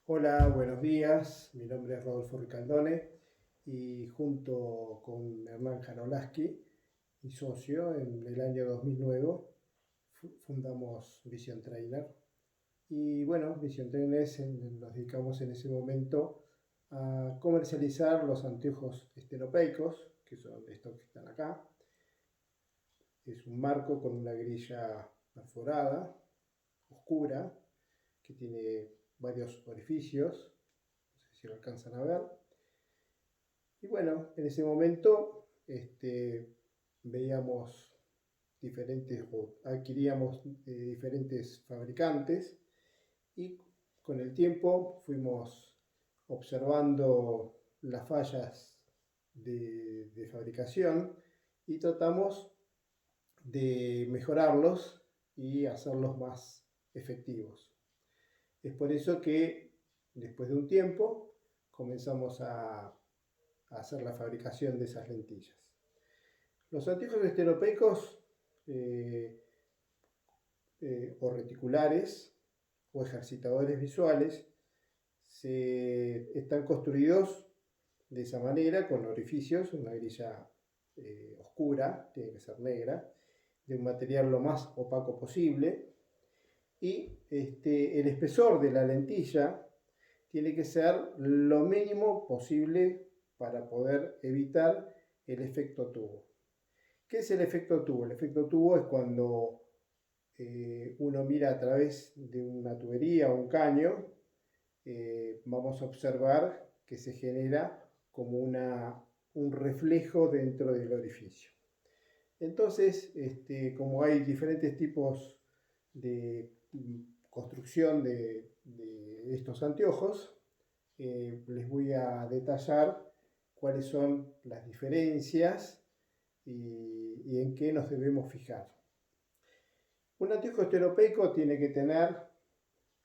Hola, buenos días. Mi nombre es Rodolfo Ricaldone y junto con Hernán Janolaski, mi socio, en el año 2009 fundamos Vision Trainer. Y bueno, Vision Trainer nos dedicamos en ese momento a comercializar los anteojos estenopeicos, que son estos que están acá. Es un marco con una grilla perforada, oscura, que tiene varios orificios, no sé si lo alcanzan a ver. Y bueno, en ese momento veíamos diferentes o adquiríamos diferentes fabricantes y con el tiempo fuimos observando las fallas de fabricación y tratamos de mejorarlos y hacerlos más efectivos. Es por eso que después de un tiempo comenzamos a hacer la fabricación de esas lentillas. Los anteojos estereopeicos o reticulares o ejercitadores visuales están construidos de esa manera, con orificios, una grilla oscura, tiene que ser negra, de un material lo más opaco posible, y el espesor de la lentilla tiene que ser lo mínimo posible para poder evitar el efecto tubo. ¿Qué es el efecto tubo? El efecto tubo es cuando uno mira a través de una tubería o un caño, vamos a observar que se genera como un reflejo dentro del orificio. Entonces, como hay diferentes tipos de construcción de estos anteojos, les voy a detallar cuáles son las diferencias y en qué nos debemos fijar. Un anteojo estereopeico tiene que tener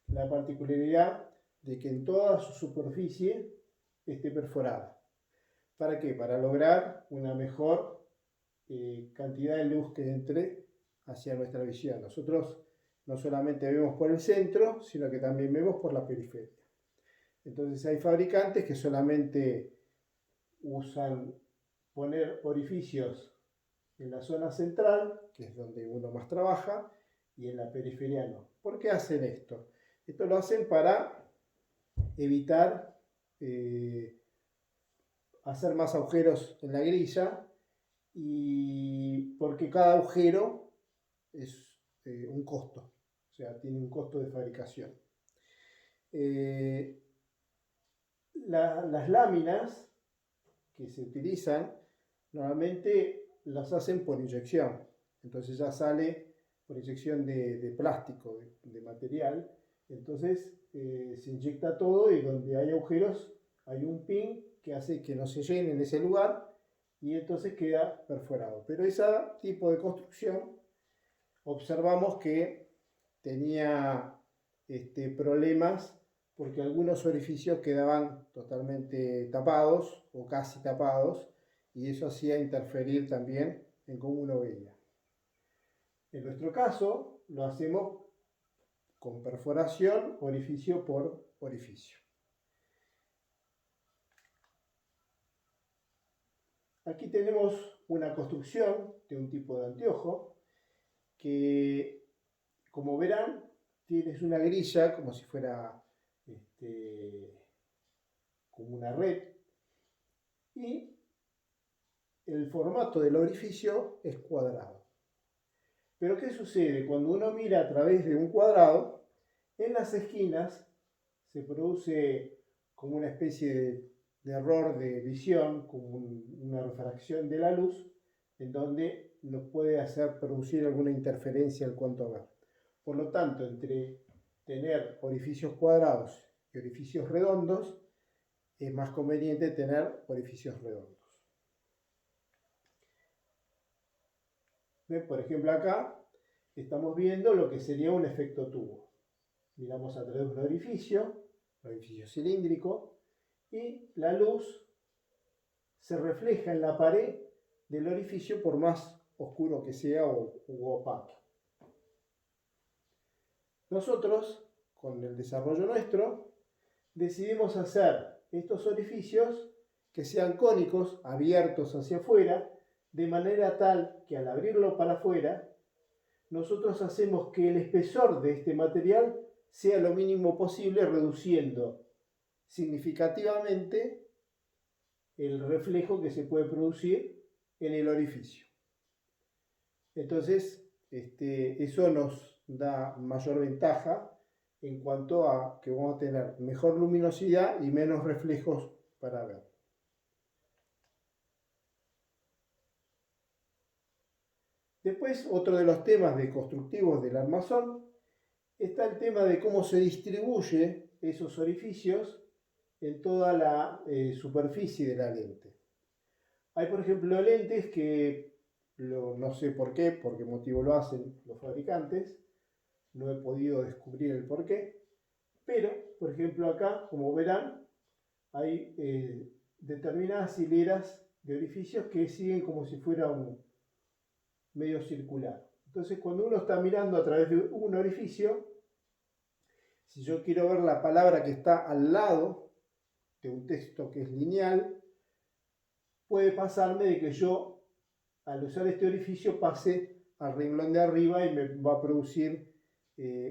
la particularidad de que en toda su superficie esté perforada. ¿Para qué? Para lograr una mejor cantidad de luz que entre hacia nuestra visión. Nosotros no solamente vemos por el centro, sino que también vemos por la periferia. Entonces hay fabricantes que solamente usan poner orificios en la zona central, que es donde uno más trabaja, y en la periferia no. ¿Por qué hacen esto? Esto lo hacen para evitar hacer más agujeros en la grilla, y porque cada agujero es un costo, o sea, tiene un costo de fabricación. Las láminas que se utilizan normalmente las hacen por inyección, entonces ya sale por inyección de plástico, de material, entonces se inyecta todo y donde hay agujeros hay un pin que hace que no se llene en ese lugar y entonces queda perforado. Pero ese tipo de construcción observamos que tenía problemas porque algunos orificios quedaban totalmente tapados o casi tapados y eso hacía interferir también en cómo uno veía. En nuestro caso lo hacemos con perforación orificio por orificio. Aquí tenemos una construcción de un tipo de anteojo que, como verán, tienes una grilla como si fuera como una red, y el formato del orificio es cuadrado. Pero ¿qué sucede? Cuando uno mira a través de un cuadrado, en las esquinas se produce como una especie de error de visión, como una refracción de la luz, en donde nos puede hacer producir alguna interferencia en cuanto a ver. Por lo tanto, entre tener orificios cuadrados y orificios redondos, es más conveniente tener orificios redondos. Por ejemplo, acá estamos viendo lo que sería un efecto tubo. Miramos a través de un orificio cilíndrico, y la luz se refleja en la pared del orificio por más oscuro que sea o opaco. Nosotros, con el desarrollo nuestro, decidimos hacer estos orificios que sean cónicos, abiertos hacia afuera, de manera tal que al abrirlo para afuera, nosotros hacemos que el espesor de este material sea lo mínimo posible, reduciendo significativamente el reflejo que se puede producir en el orificio. Entonces, eso nos da mayor ventaja en cuanto a que vamos a tener mejor luminosidad y menos reflejos para ver. Después, otro de los temas constructivos del armazón está el tema de cómo se distribuye esos orificios en toda la superficie de la lente. Hay, por ejemplo, lentes que no sé por qué motivo lo hacen los fabricantes, no he podido descubrir el por qué, pero, por ejemplo, acá, como verán, hay determinadas hileras de orificios que siguen como si fuera un medio circular. Entonces, cuando uno está mirando a través de un orificio, si yo quiero ver la palabra que está al lado de un texto que es lineal, puede pasarme de que yo, al usar este orificio, pase al renglón de arriba y me va a producir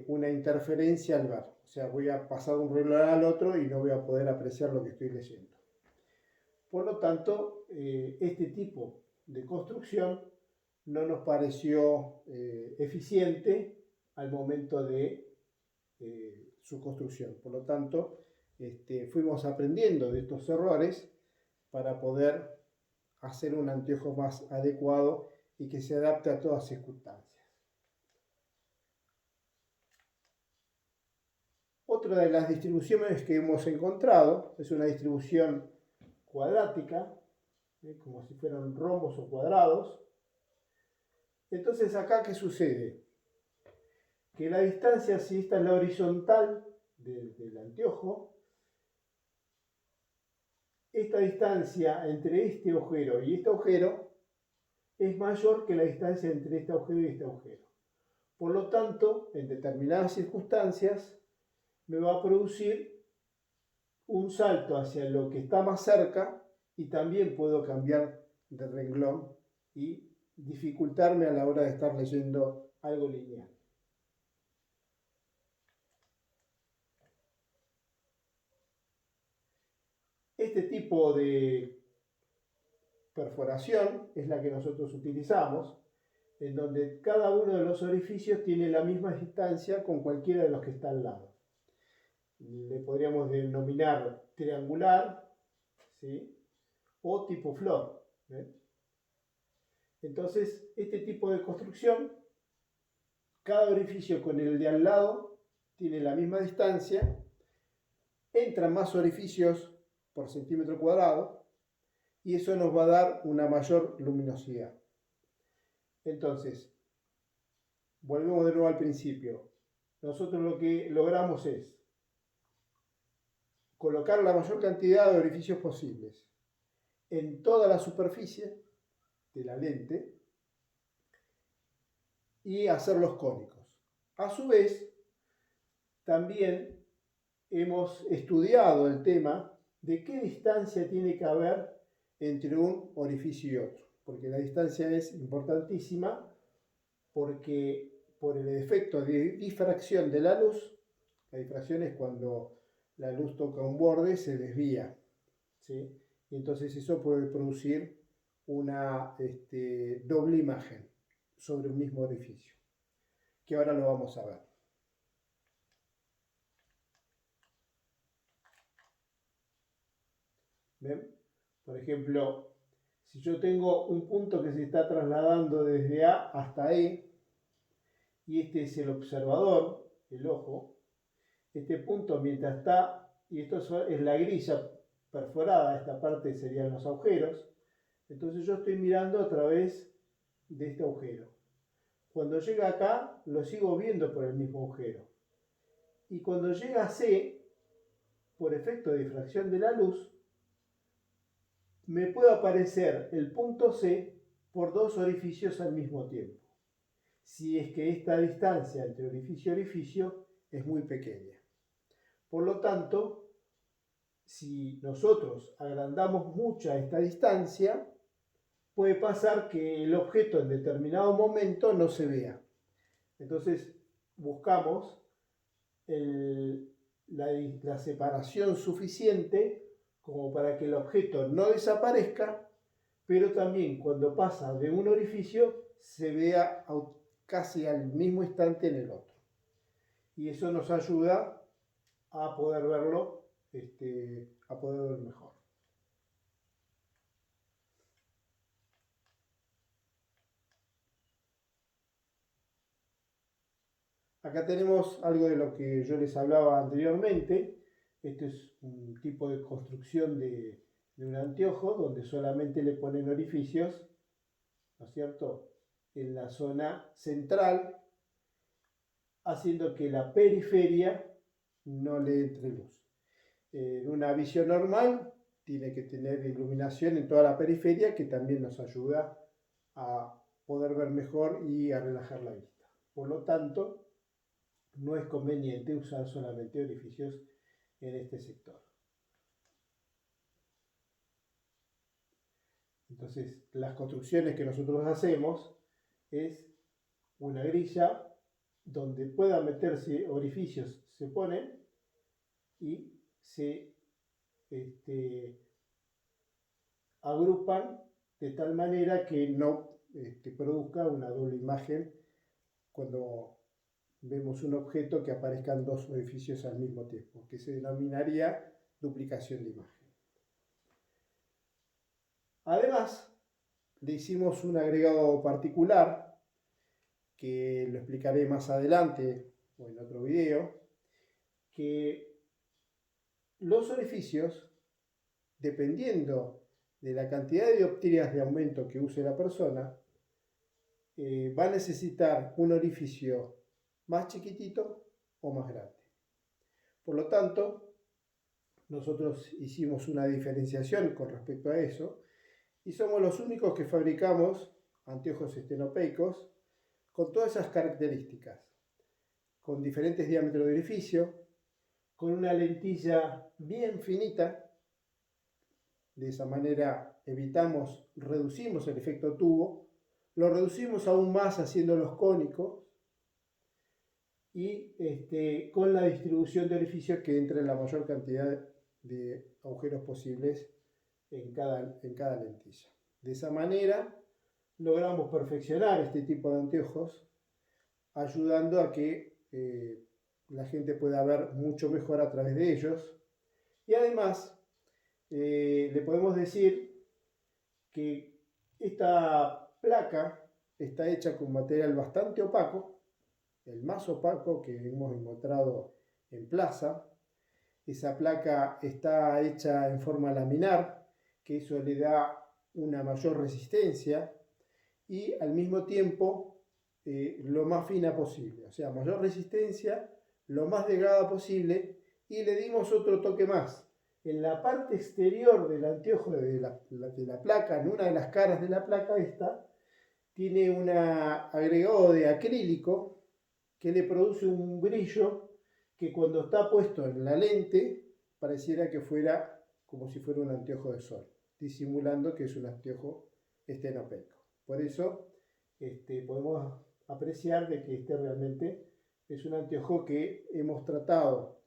una interferencia al ver. O sea, voy a pasar de un renglón al otro y no voy a poder apreciar lo que estoy leyendo. Por lo tanto, este tipo de construcción no nos pareció eficiente al momento de su construcción. Por lo tanto, fuimos aprendiendo de estos errores para poder hacer un anteojo más adecuado y que se adapte a todas circunstancias. Otra de las distribuciones que hemos encontrado es una distribución cuadrática, como si fueran rombos o cuadrados. Entonces, acá, ¿qué sucede? Que la distancia, si esta es la horizontal del anteojo, esta distancia entre este agujero y este agujero es mayor que la distancia entre este agujero y este agujero. Por lo tanto, en determinadas circunstancias, me va a producir un salto hacia lo que está más cerca y también puedo cambiar de renglón y dificultarme a la hora de estar leyendo algo lineal. Este tipo de perforación es la que nosotros utilizamos, en donde cada uno de los orificios tiene la misma distancia con cualquiera de los que está al lado. Le podríamos denominar triangular, ¿sí? O tipo flor. Entonces, este tipo de construcción, cada orificio con el de al lado tiene la misma distancia, entran más orificios por centímetro cuadrado y eso nos va a dar una mayor luminosidad. Entonces, volvemos de nuevo al principio. Nosotros lo que logramos es colocar la mayor cantidad de orificios posibles en toda la superficie de la lente y hacerlos cónicos. A su vez, también hemos estudiado el tema de qué distancia tiene que haber entre un orificio y otro, porque la distancia es importantísima, porque por el efecto de difracción de la luz, la difracción es cuando la luz toca un borde, se desvía, ¿sí? Y entonces eso puede producir una doble imagen sobre un mismo orificio, que ahora lo vamos a ver. ¿Ven? Por ejemplo, si yo tengo un punto que se está trasladando desde A hasta E, y este es el observador, el ojo, este punto mientras está, y esto es la grilla perforada, esta parte serían los agujeros, entonces yo estoy mirando a través de este agujero. Cuando llega acá, lo sigo viendo por el mismo agujero. Y cuando llega a C, por efecto de difracción de la luz, me puede aparecer el punto C por dos orificios al mismo tiempo, si es que esta distancia entre orificio y orificio es muy pequeña. Por lo tanto, si nosotros agrandamos mucho esta distancia, puede pasar que el objeto en determinado momento no se vea. Entonces buscamos la separación suficiente como para que el objeto no desaparezca, pero también cuando pasa de un orificio se vea casi al mismo instante en el otro. Y eso nos ayuda a poder verlo, a poder ver mejor. Acá tenemos algo de lo que yo les hablaba anteriormente. Este es un tipo de construcción de un anteojo donde solamente le ponen orificios, ¿no es cierto?, en la zona central, haciendo que la periferia no le entre luz. En una visión normal tiene que tener iluminación en toda la periferia, que también nos ayuda a poder ver mejor y a relajar la vista. Por lo tanto, no es conveniente usar solamente orificios en este sector. Entonces, las construcciones que nosotros hacemos es una grilla donde puedan meterse orificios, se ponen y se agrupan de tal manera que no produzca una doble imagen cuando vemos un objeto que aparezcan dos orificios al mismo tiempo, que se denominaría duplicación de imagen. Además, le hicimos un agregado particular, que lo explicaré más adelante o en otro video, que los orificios, dependiendo de la cantidad de dioptrías de aumento que use la persona, va a necesitar un orificio más chiquitito o más grande. Por lo tanto, nosotros hicimos una diferenciación con respecto a eso y somos los únicos que fabricamos anteojos estenopeicos con todas esas características, con diferentes diámetros de orificio, con una lentilla bien finita. De esa manera reducimos el efecto tubo, lo reducimos aún más haciéndolos cónicos y con la distribución de orificios que entre la mayor cantidad de agujeros posibles en cada lentilla. De esa manera logramos perfeccionar este tipo de anteojos, ayudando a que la gente pueda ver mucho mejor a través de ellos. Y además le podemos decir que esta placa está hecha con material bastante opaco, el más opaco que hemos encontrado en plaza. Esa placa está hecha en forma laminar, que eso le da una mayor resistencia y al mismo tiempo lo más fina posible, o sea, mayor resistencia, lo más delgada posible, y le dimos otro toque más. En la parte exterior del anteojo de la placa, en una de las caras de la placa esta, tiene un agregado de acrílico que le produce un brillo que cuando está puesto en la lente pareciera que fuera como si fuera un anteojo de sol, disimulando que es un anteojo estenopeico. Por eso podemos apreciar de que este realmente es un anteojo que hemos tratado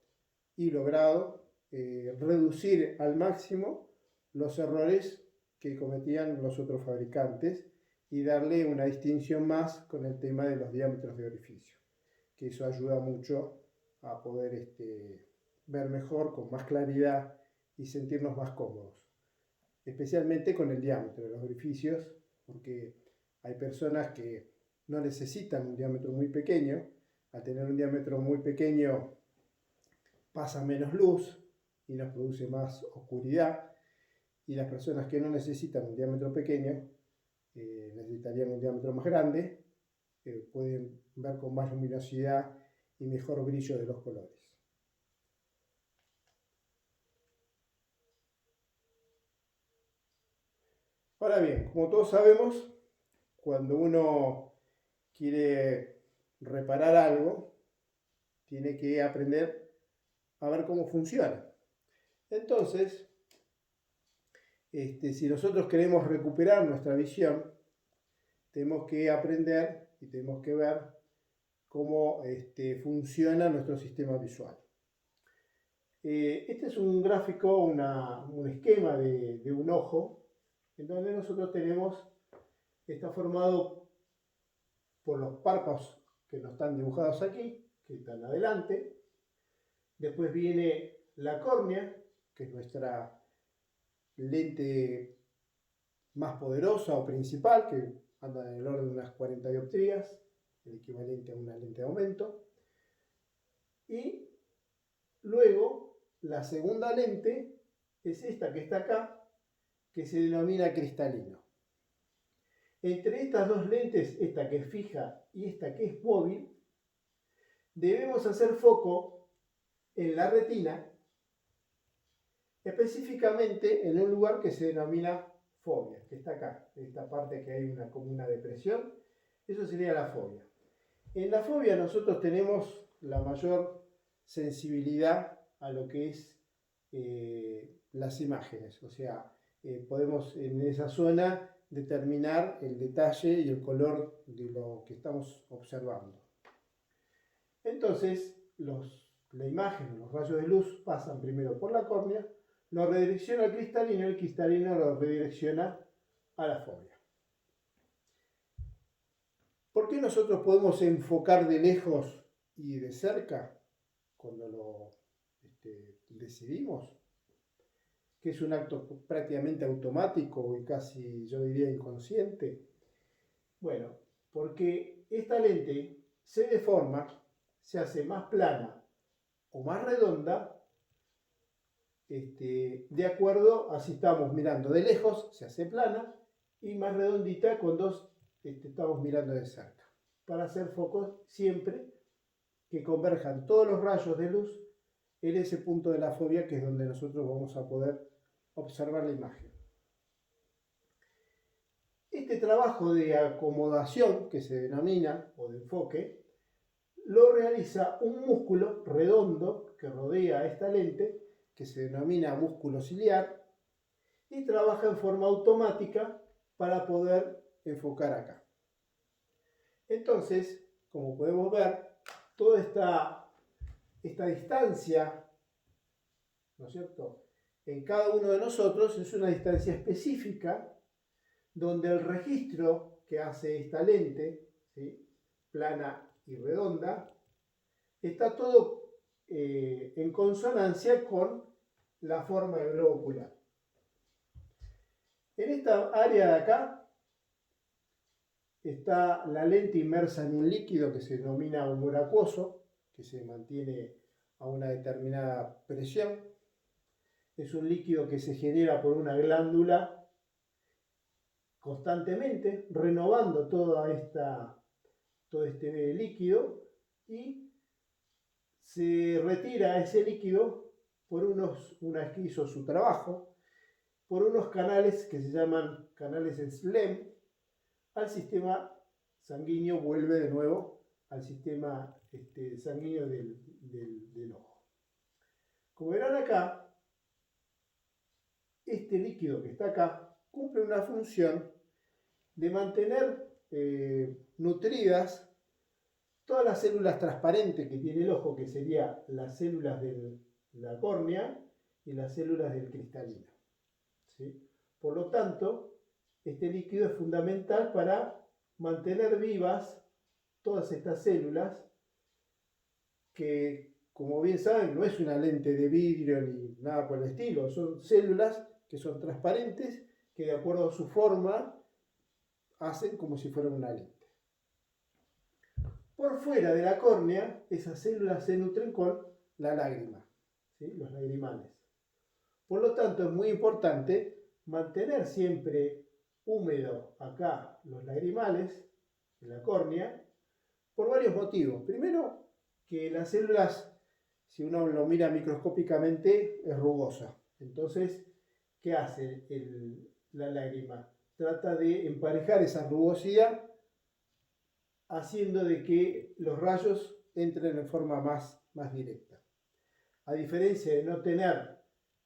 y logrado reducir al máximo los errores que cometían los otros fabricantes y darle una distinción más con el tema de los diámetros de orificio, que eso ayuda mucho a poder ver mejor, con más claridad y sentirnos más cómodos, especialmente con el diámetro de los orificios, porque hay personas que no necesitan un diámetro muy pequeño. Al tener un diámetro muy pequeño pasa menos luz y nos produce más oscuridad, y las personas que no necesitan un diámetro pequeño necesitarían un diámetro más grande, pueden ver con más luminosidad y mejor brillo de los colores. Ahora bien, como todos sabemos, cuando uno quiere reparar algo, tiene que aprender a ver cómo funciona. Entonces, si nosotros queremos recuperar nuestra visión, tenemos que aprender y tenemos que ver cómo funciona nuestro sistema visual. Este es un gráfico, un esquema de un ojo, en donde nosotros está formado por los párpados que no están dibujados aquí, que están adelante. Después viene la córnea, que es nuestra lente más poderosa o principal, que anda en el orden de unas 40 dioptrías, el equivalente a una lente de aumento. Y luego la segunda lente es esta que está acá, que se denomina cristalino. Entre estas dos lentes, esta que es fija y esta que es móvil, debemos hacer foco en la retina, específicamente en un lugar que se denomina fobia, que está acá, esta parte que hay como una depresión, eso sería la fobia. En la fobia nosotros tenemos la mayor sensibilidad a lo que es las imágenes, o sea, podemos en esa zona determinar el detalle y el color de lo que estamos observando. Entonces, la imagen, los rayos de luz pasan primero por la córnea, lo redirecciona al cristalino y el cristalino lo redirecciona a la fobia. ¿Por qué nosotros podemos enfocar de lejos y de cerca cuando lo decidimos? Que es un acto prácticamente automático y casi, yo diría, inconsciente. Bueno, porque esta lente se deforma, se hace más plana o más redonda, de acuerdo a si estamos mirando de lejos, se hace plana, y más redondita cuando estamos mirando de cerca, para hacer focos siempre que converjan todos los rayos de luz en ese punto de la fobia, que es donde nosotros vamos a poder observar la imagen. Este trabajo de acomodación, que se denomina, o de enfoque, lo realiza un músculo redondo que rodea esta lente, que se denomina músculo ciliar, y trabaja en forma automática para poder enfocar acá. Entonces, como podemos ver, toda esta distancia, ¿no es cierto?, en cada uno de nosotros es una distancia específica donde el registro que hace esta lente, ¿sí?, plana y redonda, está todo en consonancia con la forma del globo ocular. En esta área de acá está la lente inmersa en un líquido que se denomina humor acuoso, que se mantiene a una determinada presión. Es un líquido que se genera por una glándula constantemente, renovando todo este líquido, y se retira ese líquido por una vez que hizo su trabajo, por unos canales que se llaman canales Slem, al sistema sanguíneo, vuelve de nuevo al sistema sanguíneo del ojo. Como verán acá, este líquido que está acá cumple una función de mantener nutridas todas las células transparentes que tiene el ojo, que serían las células de la córnea y las células del cristalino, ¿sí? Por lo tanto, este líquido es fundamental para mantener vivas todas estas células, que, como bien saben, no es una lente de vidrio ni nada por el estilo, son células que son transparentes, que de acuerdo a su forma hacen como si fueran una lente. Por fuera de la córnea, esas células se nutren con la lágrima, ¿sí?, los lagrimales. Por lo tanto, es muy importante mantener siempre húmedo acá los lagrimales, en la córnea, por varios motivos. Primero, que las células, si uno lo mira microscópicamente, es rugosa. Entonces, ¿qué hace la lágrima? Trata de emparejar esa rugosidad, haciendo de que los rayos entren en forma más directa. A diferencia de no tener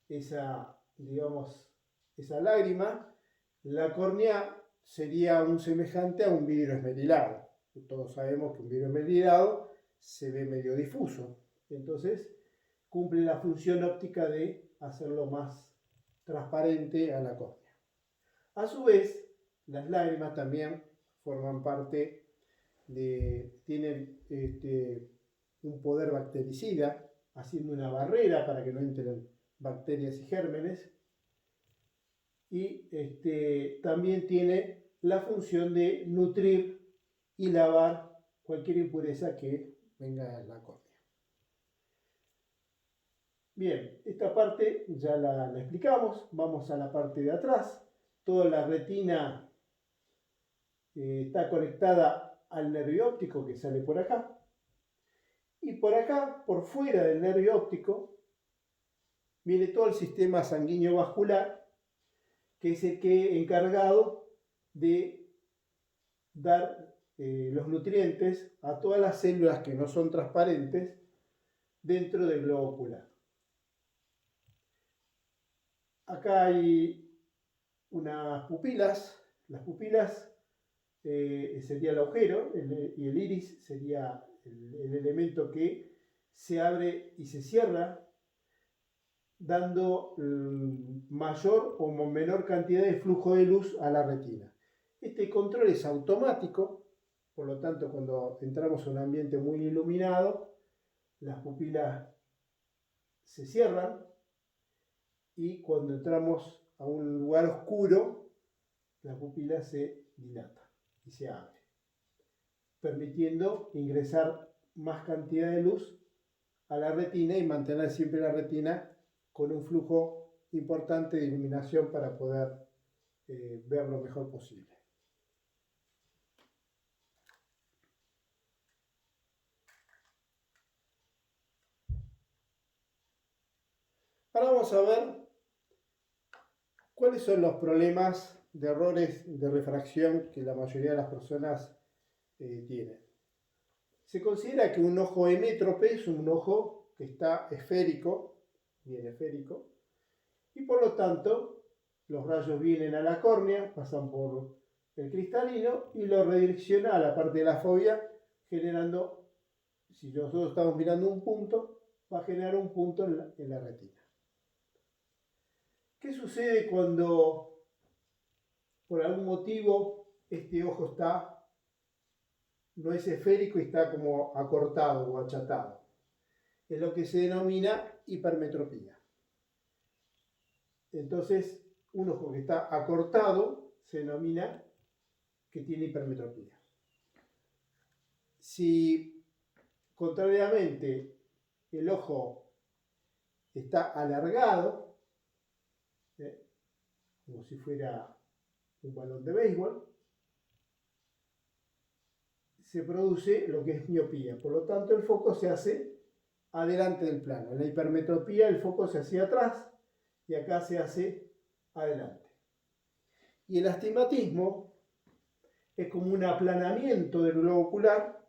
digamos, esa lágrima, la córnea sería un semejante a un vidrio esmerilado. Todos sabemos que un vidrio esmerilado se ve medio difuso. Entonces, cumple la función óptica de hacerlo más transparente a la córnea. A su vez, las lágrimas también forman parte tienen un poder bactericida, haciendo una barrera para que no entren bacterias y gérmenes. Y también tiene la función de nutrir y lavar cualquier impureza que venga en la córnea. Bien, esta parte ya la explicamos. Vamos a la parte de atrás. Toda la retina está conectada al nervio óptico que sale por acá. Y por acá, por fuera del nervio óptico, viene todo el sistema sanguíneo vascular, que es el que encargado de dar los nutrientes a todas las células que no son transparentes dentro del globo ocular. Acá hay unas pupilas. Las pupilas sería el agujero y el iris sería el elemento que se abre y se cierra, dando mayor o menor cantidad de flujo de luz a la retina. Este control es automático, por lo tanto, cuando entramos a un ambiente muy iluminado, las pupilas se cierran, y cuando entramos a un lugar oscuro, la pupila se dilata y se abre, permitiendo ingresar más cantidad de luz a la retina y mantener siempre la retina con un flujo importante de iluminación para poder ver lo mejor posible. Ahora vamos a ver cuáles son los problemas de errores de refracción que la mayoría de las personas tienen. Se considera que un ojo hemétrope es un ojo que está esférico, bien esférico, y por lo tanto los rayos vienen a la córnea, pasan por el cristalino y lo redirecciona a la parte de la fovea, generando, si nosotros estamos mirando un punto, va a generar un punto en la retina. ¿Qué sucede cuando por algún motivo este ojo no es esférico y está como acortado o achatado? Es lo que se denomina hipermetropía. Entonces, un ojo que está acortado se denomina que tiene hipermetropía. Si, contrariamente, el ojo está alargado, como si fuera un balón de béisbol, se produce lo que es miopía. Por lo tanto, el foco se hace adelante del plano. En la hipermetropía el foco se hace atrás y acá se hace adelante. Y el astigmatismo es como un aplanamiento del globo ocular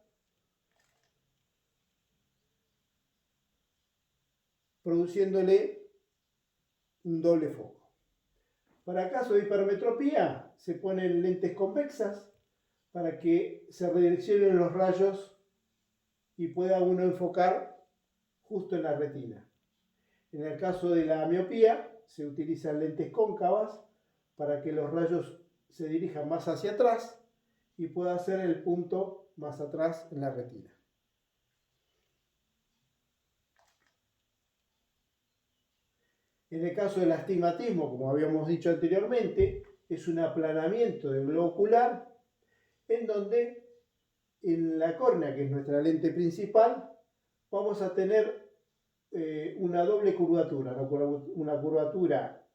produciéndole un doble foco. Para caso de hipermetropía se ponen lentes convexas para que se redireccionen los rayos y pueda uno enfocar justo en la retina. En el caso de la miopía se utilizan lentes cóncavas para que los rayos se dirijan más hacia atrás y pueda hacer el punto más atrás en la retina. En el caso del astigmatismo, como habíamos dicho anteriormente, es un aplanamiento del globo ocular en donde en la córnea, que es nuestra lente principal, vamos a tener una doble curvatura, una curvatura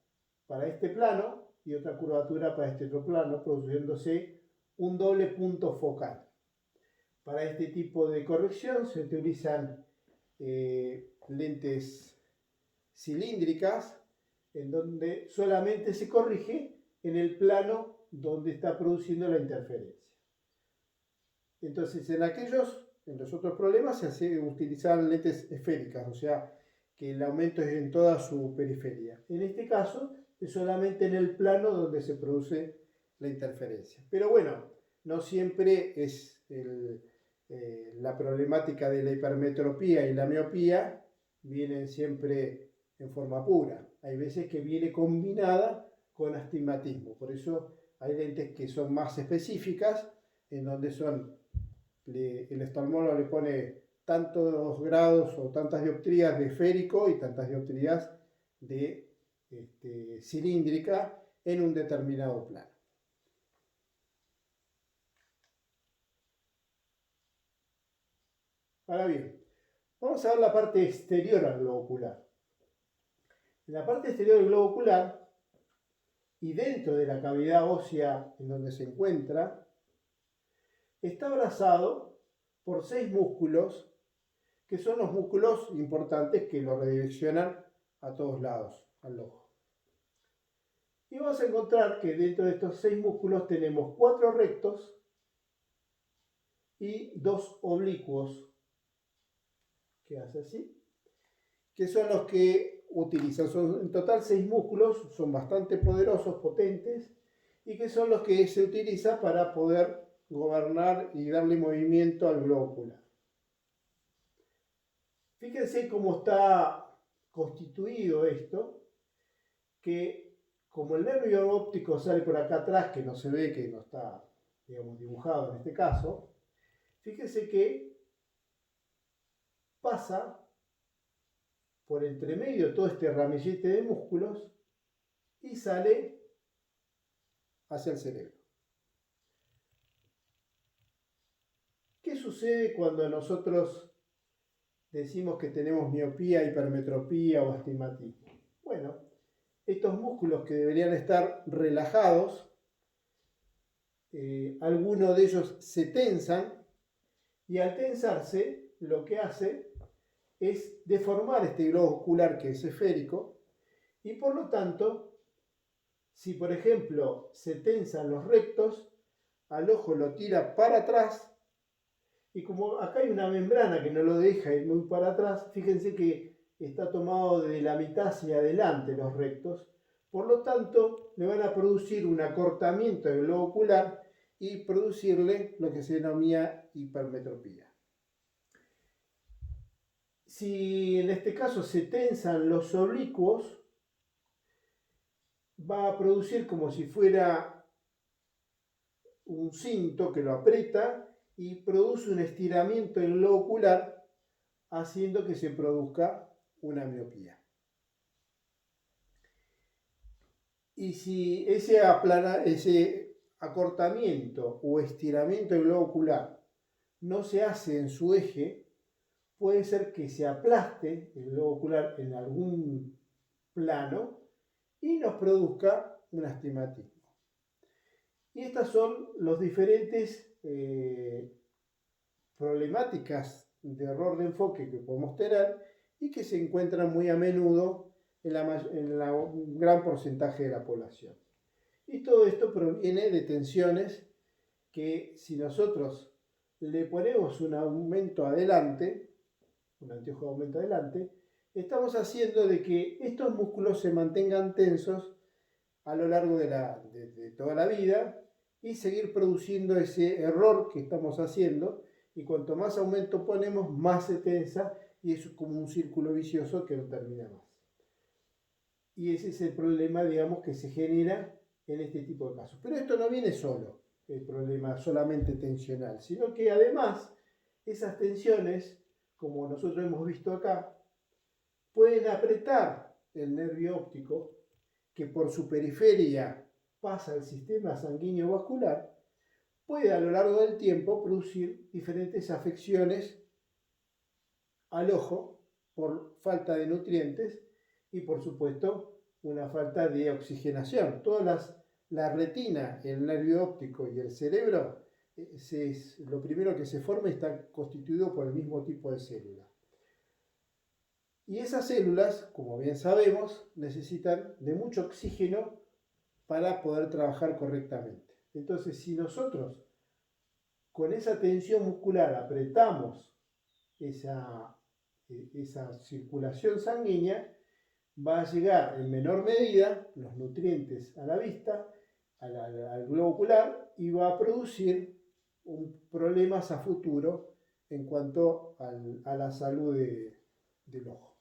para este plano y otra curvatura para este otro plano, produciéndose un doble punto focal. Para este tipo de corrección se utilizan lentes cilíndricas, en donde solamente se corrige en el plano donde está produciendo la interferencia. Entonces, en los otros problemas se utilizaban lentes esféricas, o sea, que el aumento es en toda su periferia. En este caso es solamente en el plano donde se produce la interferencia. Pero bueno, no siempre es la problemática de la hipermetropía y la miopía vienen siempre en forma pura. Hay veces que viene combinada con astigmatismo. Por eso hay lentes que son más específicas, en donde el oftalmólogo le pone tantos grados o tantas dioptrías de esférico y tantas dioptrías de cilíndrica en un determinado plano. Ahora bien, vamos a ver la parte exterior al globo ocular. En la parte exterior del globo ocular y dentro de la cavidad ósea en donde se encuentra, está abrazado por 6 músculos que son los músculos importantes que lo redireccionan a todos lados al ojo. Y vamos a encontrar que dentro de estos 6 músculos tenemos 4 rectos y 2 oblicuos, que hace así, que son los que utilizan. Son en total 6 músculos, son bastante poderosos, potentes, y que son los que se utilizan para poder gobernar y darle movimiento al globo ocular. Fíjense cómo está constituido esto, que como el nervio óptico sale por acá atrás, que no se ve, que no está, digamos, dibujado en este caso, fíjense que pasa por entre medio de todo este ramillete de músculos y sale hacia el cerebro. ¿Qué sucede cuando nosotros decimos que tenemos miopía, hipermetropía o astigmatismo? Bueno, estos músculos que deberían estar relajados, algunos de ellos se tensan y al tensarse lo que hace es deformar este globo ocular que es esférico y por lo tanto, si por ejemplo se tensan los rectos, al ojo lo tira para atrás y como acá hay una membrana que no lo deja ir muy para atrás, fíjense que está tomado de la mitad hacia adelante los rectos, por lo tanto le van a producir un acortamiento del globo ocular y producirle lo que se denomina hipermetropía. Si en este caso se tensan los oblicuos, va a producir como si fuera un cinto que lo aprieta y produce un estiramiento del globo ocular, haciendo que se produzca una miopía. Y si ese acortamiento o estiramiento del globo ocular no se hace en su eje, puede ser que se aplaste el globo ocular en algún plano y nos produzca un astigmatismo. Y estas son las diferentes problemáticas de error de enfoque que podemos tener y que se encuentran muy a menudo en un gran porcentaje de la población. Y todo esto proviene de tensiones que si nosotros le ponemos un aumento adelante, un anteojo de aumento adelante, estamos haciendo de que estos músculos se mantengan tensos a lo largo de toda la vida y seguir produciendo ese error que estamos haciendo, y cuanto más aumento ponemos, más se tensa y es como un círculo vicioso que no termina más. Y ese es el problema, digamos, que se genera en este tipo de casos. Pero esto no viene solo, el problema solamente tensional, sino que además esas tensiones, como nosotros hemos visto acá, pueden apretar el nervio óptico que por su periferia pasa al sistema sanguíneo vascular, puede a lo largo del tiempo producir diferentes afecciones al ojo por falta de nutrientes y por supuesto una falta de oxigenación. La retina, el nervio óptico y el cerebro, lo primero que se forma está constituido por el mismo tipo de célula. Y esas células, como bien sabemos, necesitan de mucho oxígeno para poder trabajar correctamente. Entonces, si nosotros con esa tensión muscular apretamos esa esa circulación sanguínea, va a llegar en menor medida los nutrientes a la vista, al globo ocular, y va a producir problemas a futuro en cuanto a la salud del ojo.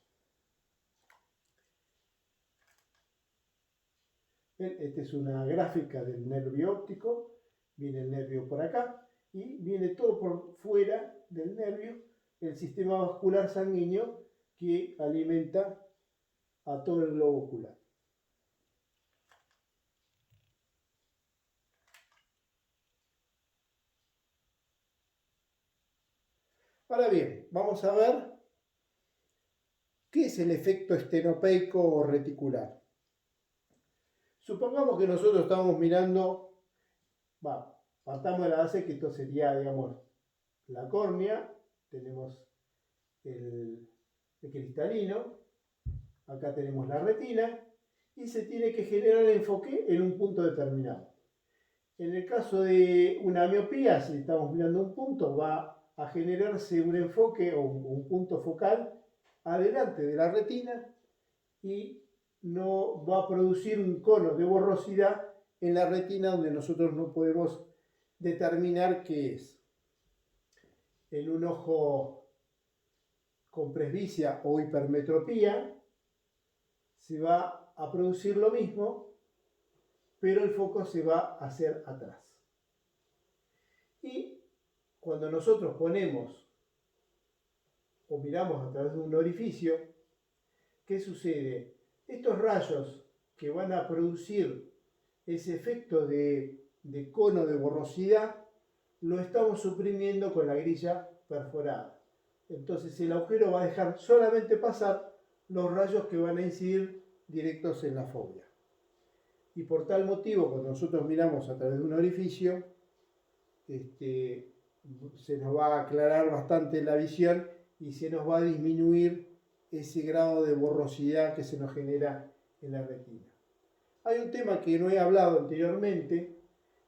Esta es una gráfica del nervio óptico. Viene el nervio por acá y viene todo por fuera del nervio el sistema vascular sanguíneo que alimenta a todo el globo ocular. Ahora bien, vamos a ver qué es el efecto estenopeico o reticular. Supongamos que nosotros estamos mirando, partamos de la base que esto sería, digamos, la córnea, tenemos el cristalino, acá tenemos la retina, y se tiene que generar el enfoque en un punto determinado. En el caso de una miopía, si estamos mirando un punto, va a generarse un enfoque o un punto focal adelante de la retina y no va a producir un cono de borrosidad en la retina donde nosotros no podemos determinar qué es. En un ojo con presbicia o hipermetropía se va a producir lo mismo, pero el foco se va a hacer atrás. Y cuando nosotros ponemos o miramos a través de un orificio, ¿qué sucede? Estos rayos que van a producir ese efecto de cono de borrosidad lo estamos suprimiendo con la grilla perforada. Entonces el agujero va a dejar solamente pasar los rayos que van a incidir directos en la fóvea. Y por tal motivo, cuando nosotros miramos a través de un orificio, se nos va a aclarar bastante la visión y se nos va a disminuir ese grado de borrosidad que se nos genera en la retina. Hay un tema que no he hablado anteriormente,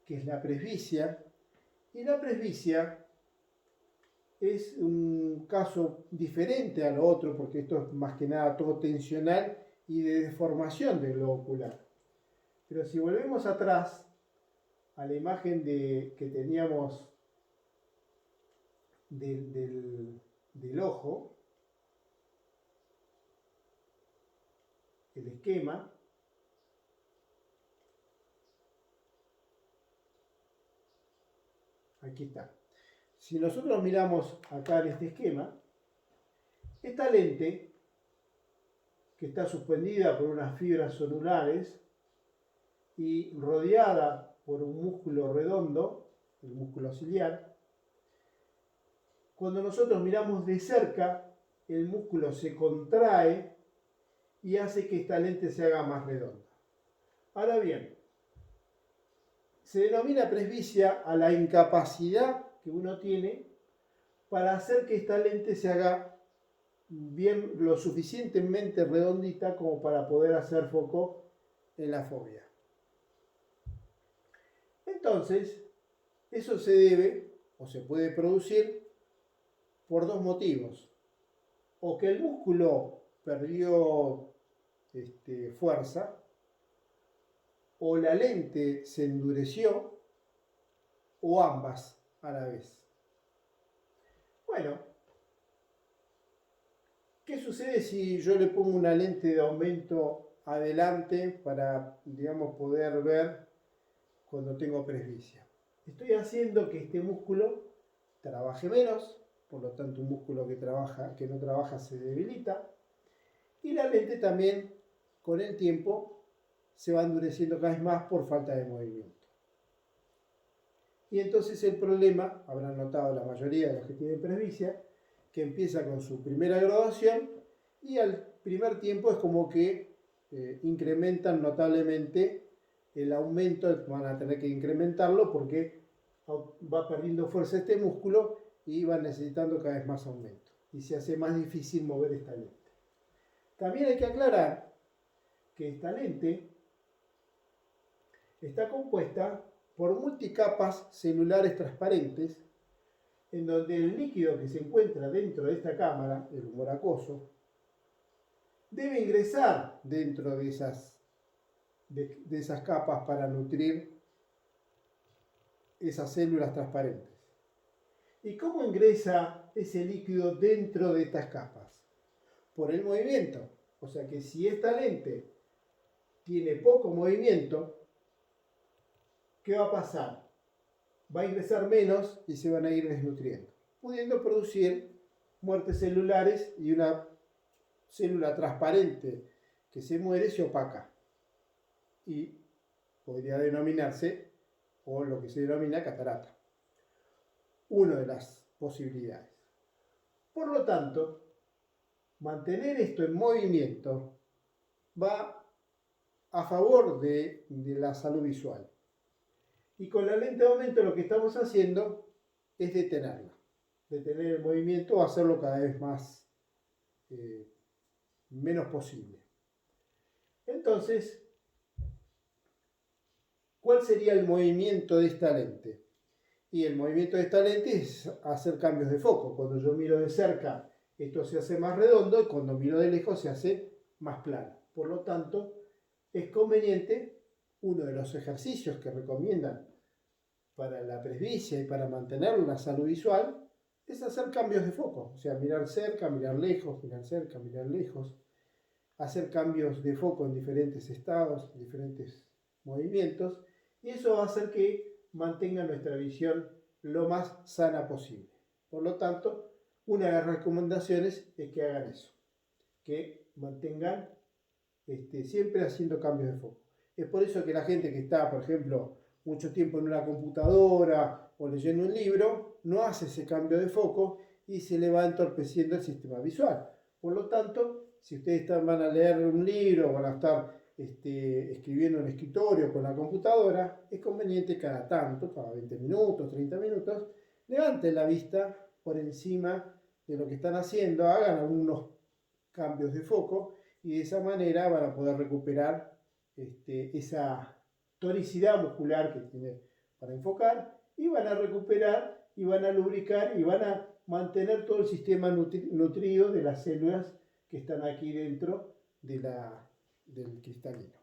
que es la presbicia, y la presbicia es un caso diferente a lo otro, porque esto es más que nada todo tensional y de deformación del globo ocular. Pero si volvemos atrás a la imagen que teníamos del ojo, el esquema, aquí está. Si nosotros miramos acá en este esquema, esta lente, que está suspendida por unas fibras zonulares y rodeada por un músculo redondo, el músculo ciliar, cuando nosotros miramos de cerca, el músculo se contrae y hace que esta lente se haga más redonda. Ahora bien, se denomina presbicia a la incapacidad que uno tiene para hacer que esta lente se haga bien, lo suficientemente redondita como para poder hacer foco en la fóvea. Entonces, eso se debe o se puede producir por dos motivos. O que el músculo perdió fuerza, o la lente se endureció, o ambas a la vez. Bueno, ¿qué sucede si yo le pongo una lente de aumento adelante para, digamos, poder ver cuando tengo presbicia? Estoy haciendo que este músculo trabaje menos, por lo tanto un músculo que no trabaja se debilita, y la lente también con el tiempo se va endureciendo cada vez más por falta de movimiento. Y entonces el problema, habrán notado la mayoría de los que tienen presbicia, que empieza con su primera graduación y al primer tiempo es como que incrementan notablemente el aumento, van a tener que incrementarlo porque va perdiendo fuerza este músculo y va necesitando cada vez más aumento y se hace más difícil mover esta lente. También hay que aclarar que esta lente está compuesta por multicapas celulares transparentes en donde el líquido que se encuentra dentro de esta cámara, el humor acuoso, debe ingresar dentro de esas capas para nutrir esas células transparentes. ¿Y cómo ingresa ese líquido dentro de estas capas? Por el movimiento. O sea que si esta lente tiene poco movimiento, ¿qué va a pasar? Va a ingresar menos y se van a ir desnutriendo, pudiendo producir muertes celulares, y una célula transparente que se muere se opaca y podría denominarse, o lo que se denomina, catarata. Una de las posibilidades. Por lo tanto, mantener esto en movimiento va a favor de la salud visual. Y con la lente de aumento lo que estamos haciendo es detenerla. Detener el movimiento o hacerlo cada vez menos posible. Entonces, ¿cuál sería el movimiento de esta lente? Y el movimiento de esta lente es hacer cambios de foco. Cuando yo miro de cerca, esto se hace más redondo, y cuando miro de lejos se hace más plano. Por lo tanto, es conveniente, uno de los ejercicios que recomiendan para la presbicia y para mantener la salud visual, es hacer cambios de foco. O sea, mirar cerca, mirar lejos, mirar cerca, mirar lejos. Hacer cambios de foco en diferentes estados, en diferentes movimientos. Y eso va a hacer que mantenga nuestra visión lo más sana posible. Por lo tanto, una de las recomendaciones es que hagan eso, que mantengan siempre haciendo cambios de foco. Es por eso que la gente que está, por ejemplo, mucho tiempo en una computadora o leyendo un libro, no hace ese cambio de foco y se le va entorpeciendo el sistema visual. Por lo tanto, si ustedes van a leer un libro, van a estar escribiendo en el escritorio con la computadora, es conveniente cada tanto, cada 20 minutos, 30 minutos, levanten la vista por encima de lo que están haciendo, hagan algunos cambios de foco, y de esa manera van a poder recuperar esa tonicidad muscular que tiene para enfocar, y van a recuperar y van a lubricar y van a mantener todo el sistema nutrido de las células que están aquí dentro del cristalino.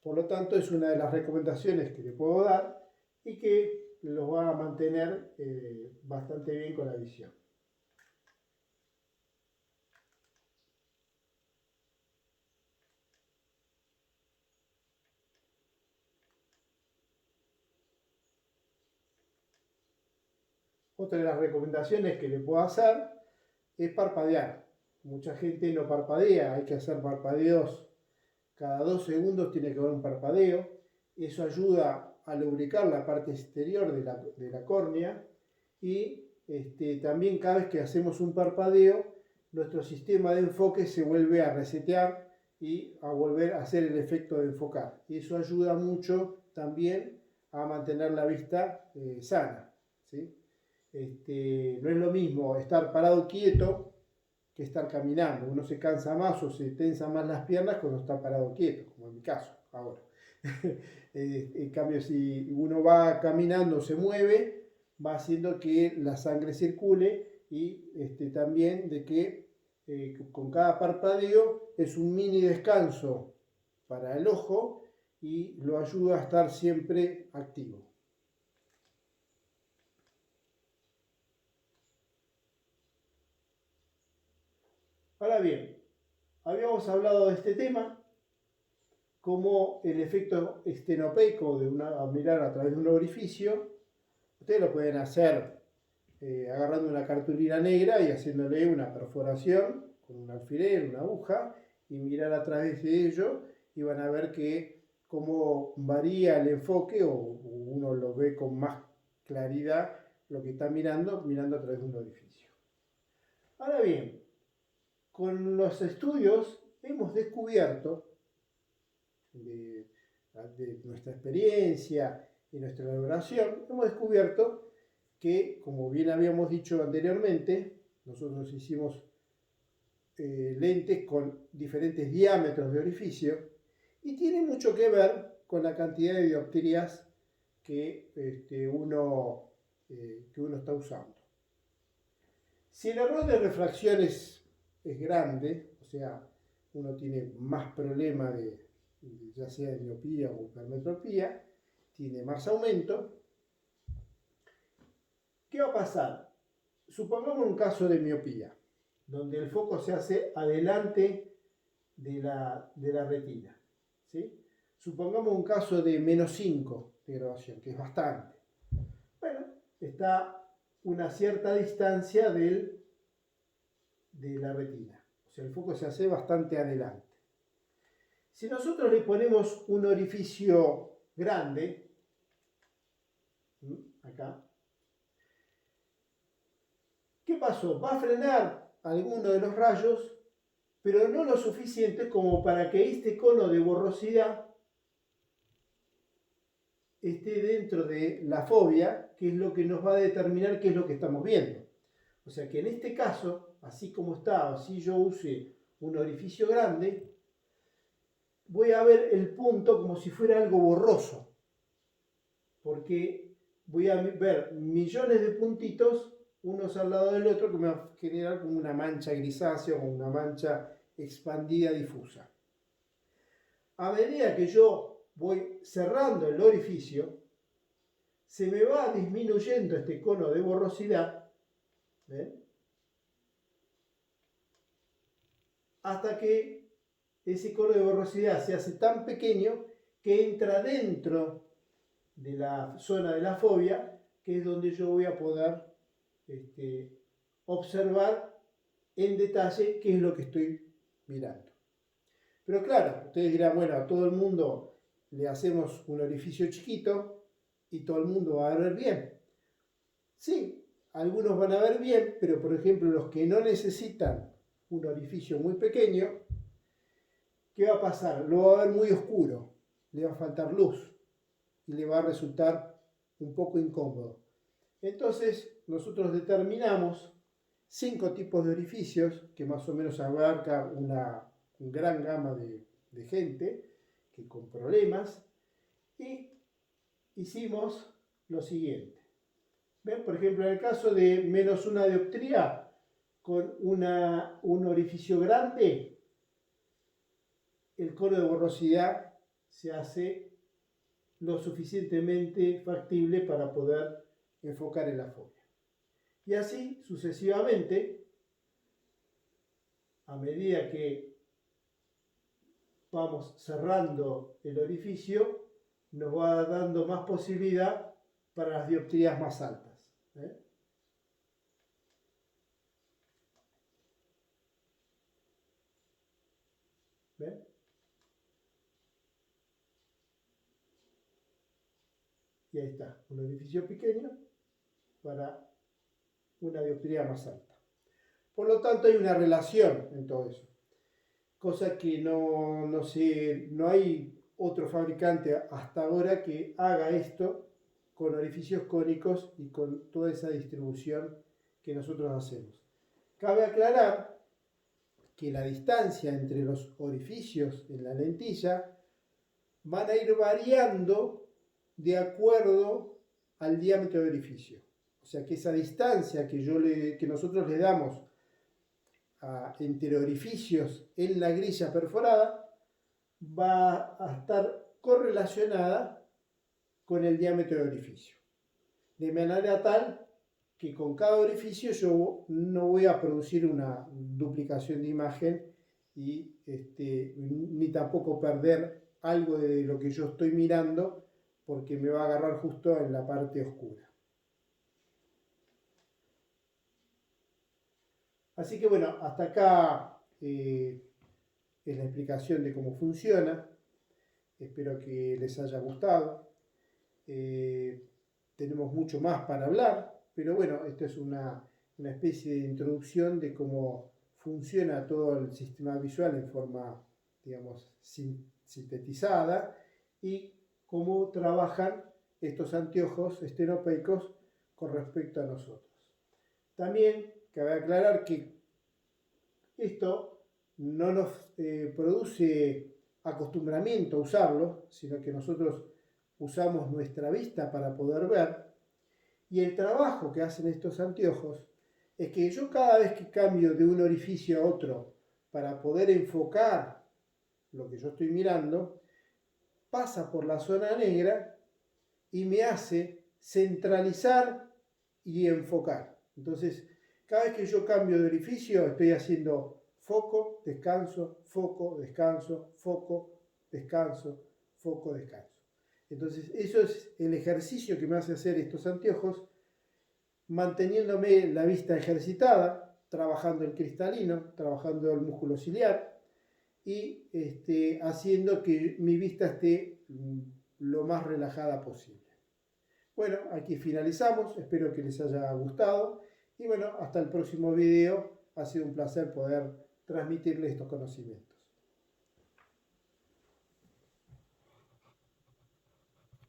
Por lo tanto, es una de las recomendaciones que le puedo dar y que los va a mantener bastante bien con la visión. Otra de las recomendaciones que le puedo hacer es parpadear. Mucha gente no parpadea, hay que hacer parpadeos. Cada 2 segundos tiene que haber un parpadeo. Eso ayuda a lubricar la parte exterior de la córnea, y también cada vez que hacemos un parpadeo, nuestro sistema de enfoque se vuelve a resetear y a volver a hacer el efecto de enfocar. Y eso ayuda mucho también a mantener la vista sana, ¿sí? No es lo mismo estar parado quieto que estar caminando. Uno se cansa más o se tensa más las piernas cuando está parado quieto, como en mi caso ahora. En cambio, si uno va caminando, se mueve, va haciendo que la sangre circule, y también de que con cada parpadeo es un mini descanso para el ojo y lo ayuda a estar siempre activo. Ahora bien, habíamos hablado de este tema como el efecto estenopeico de mirar a través de un orificio. Ustedes lo pueden hacer agarrando una cartulina negra y haciéndole una perforación con un alfiler, una aguja, y mirar a través de ello, y van a ver que cómo varía el enfoque, o uno lo ve con más claridad lo que está mirando a través de un orificio. Ahora bien, con los estudios hemos descubierto, de nuestra experiencia y nuestra elaboración, hemos descubierto que, como bien habíamos dicho anteriormente, nosotros hicimos lentes con diferentes diámetros de orificio, y tiene mucho que ver con la cantidad de dioptrías que uno que uno está usando. Si el error de refracción es grande, o sea, uno tiene más problema ya sea de miopía o hipermetropía, tiene más aumento, ¿qué va a pasar? Supongamos un caso de miopía, donde el foco se hace adelante de la retina, ¿sí? Supongamos un caso de -5 de graduación, que es bastante. Bueno, está una cierta distancia de la retina. O sea, el foco se hace bastante adelante. Si nosotros le ponemos un orificio grande, acá, ¿qué pasó? Va a frenar alguno de los rayos, pero no lo suficiente como para que este cono de borrosidad esté dentro de la fobia, que es lo que nos va a determinar qué es lo que estamos viendo. O sea que en este caso, así como está, si yo use un orificio grande, voy a ver el punto como si fuera algo borroso, porque voy a ver millones de puntitos unos al lado del otro que me va a generar como una mancha grisácea o una mancha expandida difusa. A medida que yo voy cerrando el orificio, se me va disminuyendo este cono de borrosidad, ¿ven? Hasta que ese cono de borrosidad se hace tan pequeño que entra dentro de la zona de la fobia, que es donde yo voy a poder observar en detalle qué es lo que estoy mirando. Pero claro, ustedes dirán, bueno, a todo el mundo le hacemos un orificio chiquito y todo el mundo va a ver bien. Sí, algunos van a ver bien, pero por ejemplo los que no necesitan un orificio muy pequeño, ¿qué va a pasar? Lo va a ver muy oscuro, le va a faltar luz y le va a resultar un poco incómodo. Entonces nosotros determinamos 5 tipos de orificios que más o menos abarca una gran gama de gente que con problemas, y hicimos lo siguiente. ¿Ven? Por ejemplo, en el caso de -1 dioptría con un orificio grande, el cono de borrosidad se hace lo suficientemente factible para poder enfocar en la fobia. Y así sucesivamente, a medida que vamos cerrando el orificio, nos va dando más posibilidad para las dioptrías más altas. ¿Ven? Y ahí está, un orificio pequeño para una dioptría más alta. Por lo tanto, hay una relación en todo eso. Cosa que no hay otro fabricante hasta ahora que haga esto con orificios cónicos y con toda esa distribución que nosotros hacemos. Cabe aclarar que la distancia entre los orificios en la lentilla van a ir variando de acuerdo al diámetro del orificio. O sea que esa distancia que nosotros le damos entre orificios en la grilla perforada va a estar correlacionada con el diámetro del orificio. De manera tal que con cada orificio yo no voy a producir una duplicación de imagen y ni tampoco perder algo de lo que yo estoy mirando porque me va a agarrar justo en la parte oscura. Así que bueno, hasta acá es la explicación de cómo funciona. Espero que les haya gustado. Tenemos mucho más para hablar, pero bueno, esto es una especie de introducción de cómo funciona todo el sistema visual en forma, digamos, sintetizada y cómo trabajan estos anteojos estenopeicos con respecto a nosotros. También cabe aclarar que esto no nos produce acostumbramiento a usarlo, sino que nosotros usamos nuestra vista para poder ver, Y el trabajo que hacen estos anteojos es que yo cada vez que cambio de un orificio a otro para poder enfocar lo que yo estoy mirando, pasa por la zona negra y me hace centralizar y enfocar. Entonces, cada vez que yo cambio de orificio, estoy haciendo foco, descanso, foco, descanso, foco, descanso, foco, descanso. Entonces, eso es el ejercicio que me hace hacer estos anteojos, manteniéndome la vista ejercitada, trabajando el cristalino, trabajando el músculo ciliar y haciendo que mi vista esté lo más relajada posible. Bueno, aquí finalizamos, espero que les haya gustado y bueno, hasta el próximo video, ha sido un placer poder transmitirles estos conocimientos.